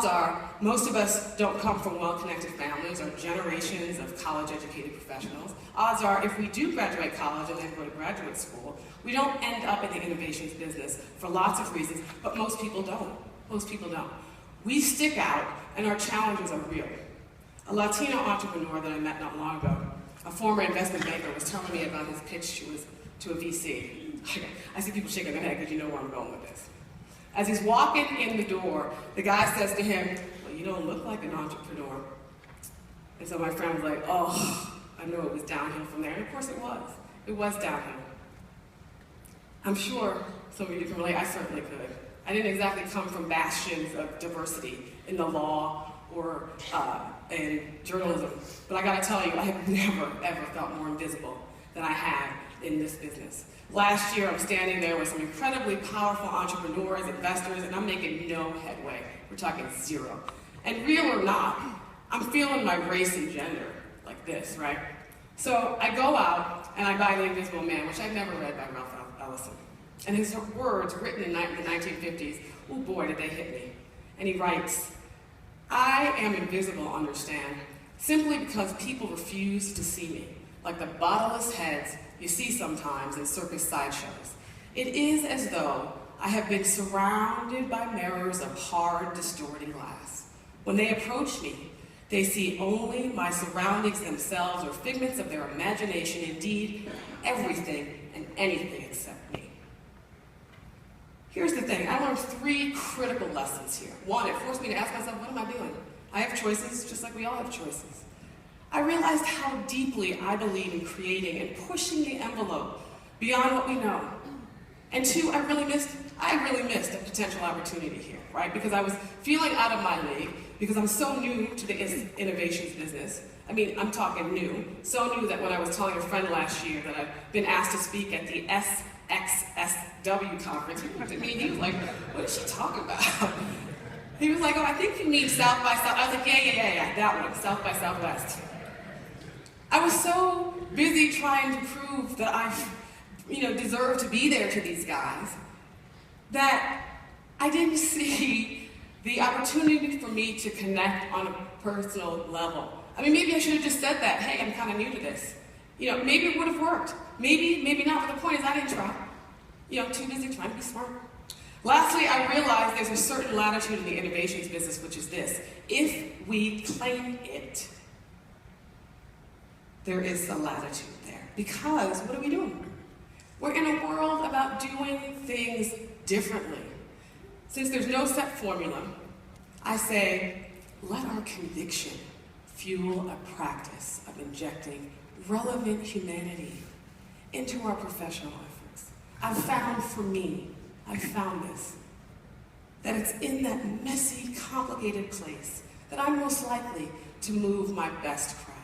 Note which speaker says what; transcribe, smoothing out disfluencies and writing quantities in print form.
Speaker 1: odds are most of us don't come from well-connected families or generations of college-educated professionals. Odds are if we do graduate college and then go to graduate school, we don't end up in the innovations business for lots of reasons, but most people don't. Most people don't. We stick out, and our challenges are real. A Latino entrepreneur that I met not long ago, a former investment banker, was telling me about his pitch to a VC. I see people shaking their head because you know where I'm going with this. As he's walking in the door, the guy says to him, "Well, you don't look like an entrepreneur." And so my friend was like, "Oh, I knew it was downhill from there." And of course it was. It was downhill. I'm sure some of you can relate. I certainly could. I didn't exactly come from bastions of diversity in the law or in journalism. But I gotta tell you, I have never, ever felt more invisible than I have in this business. Last year, I'm standing there with some incredibly powerful entrepreneurs, investors, and I'm making no headway. We're talking zero. And real or not, I'm feeling my race and gender like this, right? So I go out and I buy The Invisible Man, which I'd never read by Ralph Ellison. And his words, written in the 1950s, oh boy, did they hit me. And he writes, "I am invisible, understand, simply because people refuse to see me, like the bodiless heads you see sometimes in circus sideshows. It is as though I have been surrounded by mirrors of hard, distorting glass. When they approach me, they see only my surroundings themselves or figments of their imagination, indeed, everything and anything except me." Here's the thing, I learned 3 critical lessons here. 1, it forced me to ask myself, what am I doing? I have choices, just like we all have choices. I realized how deeply I believe in creating and pushing the envelope beyond what we know. And 2, I really missed a potential opportunity here, right? Because I was feeling out of my league, because I'm so new to the innovations business. I mean, I'm talking new. So new that when I was telling a friend last year that I've been asked to speak at the SXSW conference, he looked at me and he was like, "What is she talking about?" He was like, "Oh, I think you mean South by South." I was like, yeah, that one, South by Southwest. I was so busy trying to prove that I, deserve to be there to these guys, that I didn't see the opportunity for me to connect on a personal level. I mean, maybe I should have just said that, "Hey, I'm kind of new to this." Maybe it would have worked. Maybe not, but the point is I didn't try. Too busy trying to be smart. Lastly, I realized there's a certain latitude in the innovations business, which is this: if we claim it, there is a latitude there. Because what are we doing? We're in a world about doing things differently. Since there's no set formula, I say, let our conviction fuel a practice of injecting relevant humanity into our professional efforts. I found this, that it's in that messy, complicated place that I'm most likely to move my best craft.